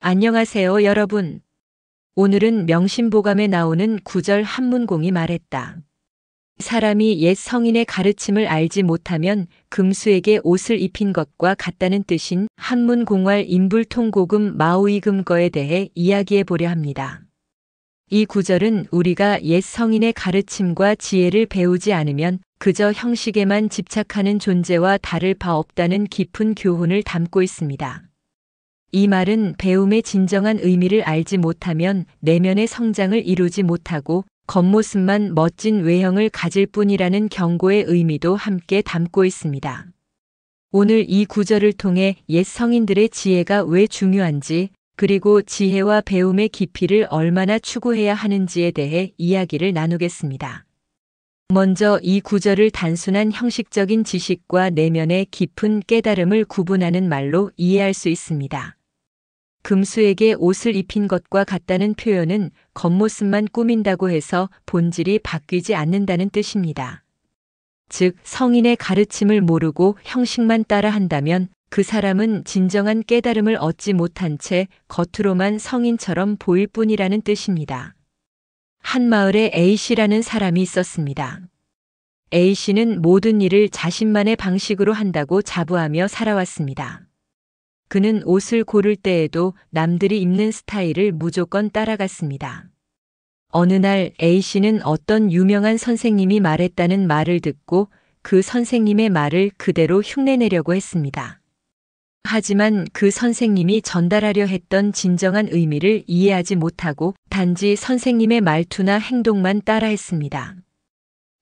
안녕하세요, 여러분. 오늘은 명심보감에 나오는 구절 한문공이 말했다. 사람이 옛 성인의 가르침을 알지 못하면 금수에게 옷을 입힌 것과 같다는 뜻인 한문공활 인불통고금 마오이금거에 대해 이야기해 보려 합니다. 이 구절은 우리가 옛 성인의 가르침과 지혜를 배우지 않으면 그저 형식에만 집착하는 존재와 다를 바 없다는 깊은 교훈을 담고 있습니다. 이 말은 배움의 진정한 의미를 알지 못하면 내면의 성장을 이루지 못하고 겉모습만 멋진 외형을 가질 뿐이라는 경고의 의미도 함께 담고 있습니다. 오늘 이 구절을 통해 옛 성인들의 지혜가 왜 중요한지, 그리고 지혜와 배움의 깊이를 얼마나 추구해야 하는지에 대해 이야기를 나누겠습니다. 먼저 이 구절을 단순한 형식적인 지식과 내면의 깊은 깨달음을 구분하는 말로 이해할 수 있습니다. 금수에게 옷을 입힌 것과 같다는 표현은 겉모습만 꾸민다고 해서 본질이 바뀌지 않는다는 뜻입니다. 즉, 성인의 가르침을 모르고 형식만 따라 한다면 그 사람은 진정한 깨달음을 얻지 못한 채 겉으로만 성인처럼 보일 뿐이라는 뜻입니다. 한 마을에 A씨라는 사람이 있었습니다. A씨는 모든 일을 자신만의 방식으로 한다고 자부하며 살아왔습니다. 그는 옷을 고를 때에도 남들이 입는 스타일을 무조건 따라갔습니다. 어느 날 A씨는 어떤 유명한 선생님이 말했다는 말을 듣고 그 선생님의 말을 그대로 흉내내려고 했습니다. 하지만 그 선생님이 전달하려 했던 진정한 의미를 이해하지 못하고 단지 선생님의 말투나 행동만 따라했습니다.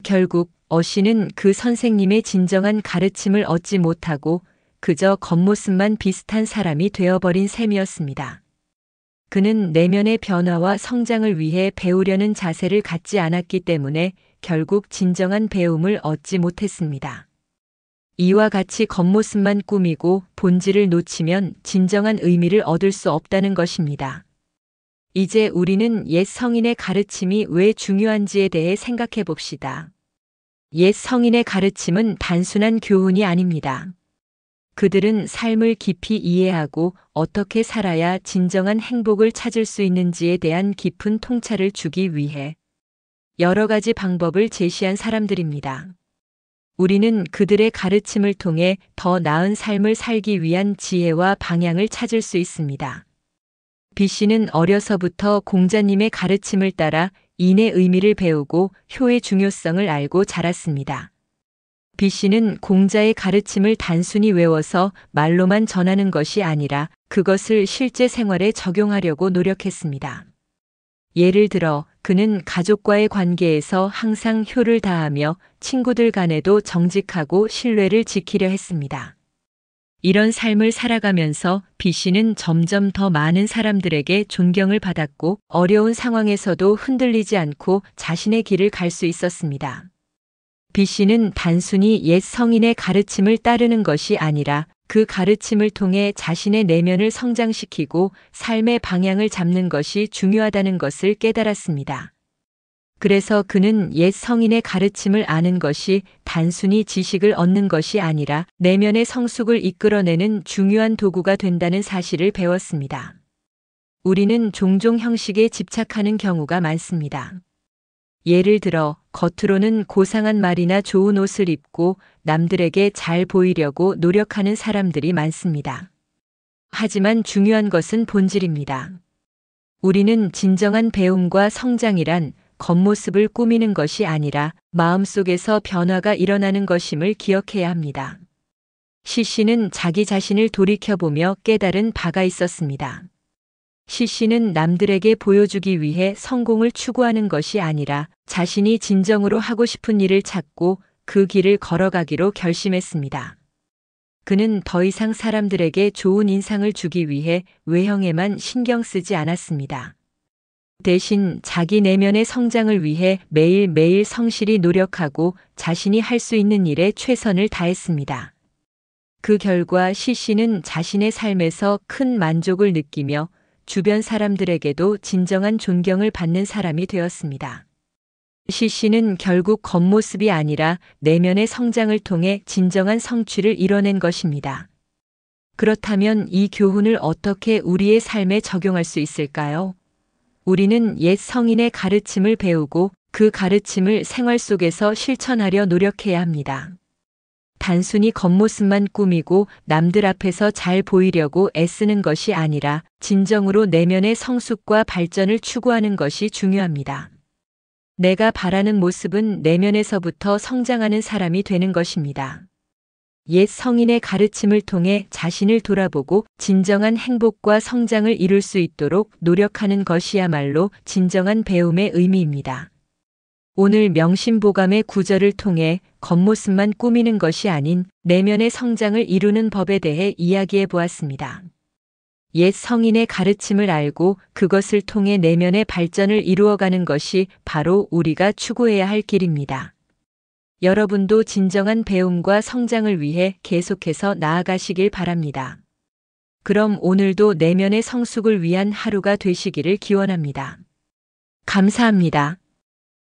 결국 A씨는 그 선생님의 진정한 가르침을 얻지 못하고 그저 겉모습만 비슷한 사람이 되어버린 셈이었습니다. 그는 내면의 변화와 성장을 위해 배우려는 자세를 갖지 않았기 때문에 결국 진정한 배움을 얻지 못했습니다. 이와 같이 겉모습만 꾸미고 본질을 놓치면 진정한 의미를 얻을 수 없다는 것입니다. 이제 우리는 옛 성인의 가르침이 왜 중요한지에 대해 생각해 봅시다. 옛 성인의 가르침은 단순한 교훈이 아닙니다. 그들은 삶을 깊이 이해하고 어떻게 살아야 진정한 행복을 찾을 수 있는지에 대한 깊은 통찰을 주기 위해 여러 가지 방법을 제시한 사람들입니다. 우리는 그들의 가르침을 통해 더 나은 삶을 살기 위한 지혜와 방향을 찾을 수 있습니다. B씨는 어려서부터 공자님의 가르침을 따라 인의 의미를 배우고 효의 중요성을 알고 자랐습니다. B씨는 공자의 가르침을 단순히 외워서 말로만 전하는 것이 아니라 그것을 실제 생활에 적용하려고 노력했습니다. 예를 들어 그는 가족과의 관계에서 항상 효를 다하며 친구들 간에도 정직하고 신뢰를 지키려 했습니다. 이런 삶을 살아가면서 B씨는 점점 더 많은 사람들에게 존경을 받았고 어려운 상황에서도 흔들리지 않고 자신의 길을 갈 수 있었습니다. B씨는 단순히 옛 성인의 가르침을 따르는 것이 아니라 그 가르침을 통해 자신의 내면을 성장시키고 삶의 방향을 잡는 것이 중요하다는 것을 깨달았습니다. 그래서 그는 옛 성인의 가르침을 아는 것이 단순히 지식을 얻는 것이 아니라 내면의 성숙을 이끌어내는 중요한 도구가 된다는 사실을 배웠습니다. 우리는 종종 형식에 집착하는 경우가 많습니다. 예를 들어 겉으로는 고상한 말이나 좋은 옷을 입고 남들에게 잘 보이려고 노력하는 사람들이 많습니다. 하지만 중요한 것은 본질입니다. 우리는 진정한 배움과 성장이란 겉모습을 꾸미는 것이 아니라 마음속에서 변화가 일어나는 것임을 기억해야 합니다. C씨는 자기 자신을 돌이켜보며 깨달은 바가 있었습니다. C씨는 남들에게 보여주기 위해 성공을 추구하는 것이 아니라 자신이 진정으로 하고 싶은 일을 찾고 그 길을 걸어가기로 결심했습니다. 그는 더 이상 사람들에게 좋은 인상을 주기 위해 외형에만 신경 쓰지 않았습니다. 대신 자기 내면의 성장을 위해 매일매일 성실히 노력하고 자신이 할 수 있는 일에 최선을 다했습니다. 그 결과 C씨는 자신의 삶에서 큰 만족을 느끼며 주변 사람들에게도 진정한 존경을 받는 사람이 되었습니다. C씨는 결국 겉모습이 아니라 내면의 성장을 통해 진정한 성취를 이뤄낸 것입니다. 그렇다면 이 교훈을 어떻게 우리의 삶에 적용할 수 있을까요? 우리는 옛 성인의 가르침을 배우고 그 가르침을 생활 속에서 실천하려 노력해야 합니다. 단순히 겉모습만 꾸미고 남들 앞에서 잘 보이려고 애쓰는 것이 아니라 진정으로 내면의 성숙과 발전을 추구하는 것이 중요합니다. 내가 바라는 모습은 내면에서부터 성장하는 사람이 되는 것입니다. 옛 성인의 가르침을 통해 자신을 돌아보고 진정한 행복과 성장을 이룰 수 있도록 노력하는 것이야말로 진정한 배움의 의미입니다. 오늘 명심보감의 구절을 통해 겉모습만 꾸미는 것이 아닌 내면의 성장을 이루는 법에 대해 이야기해 보았습니다. 옛 성인의 가르침을 알고 그것을 통해 내면의 발전을 이루어가는 것이 바로 우리가 추구해야 할 길입니다. 여러분도 진정한 배움과 성장을 위해 계속해서 나아가시길 바랍니다. 그럼 오늘도 내면의 성숙을 위한 하루가 되시기를 기원합니다. 감사합니다.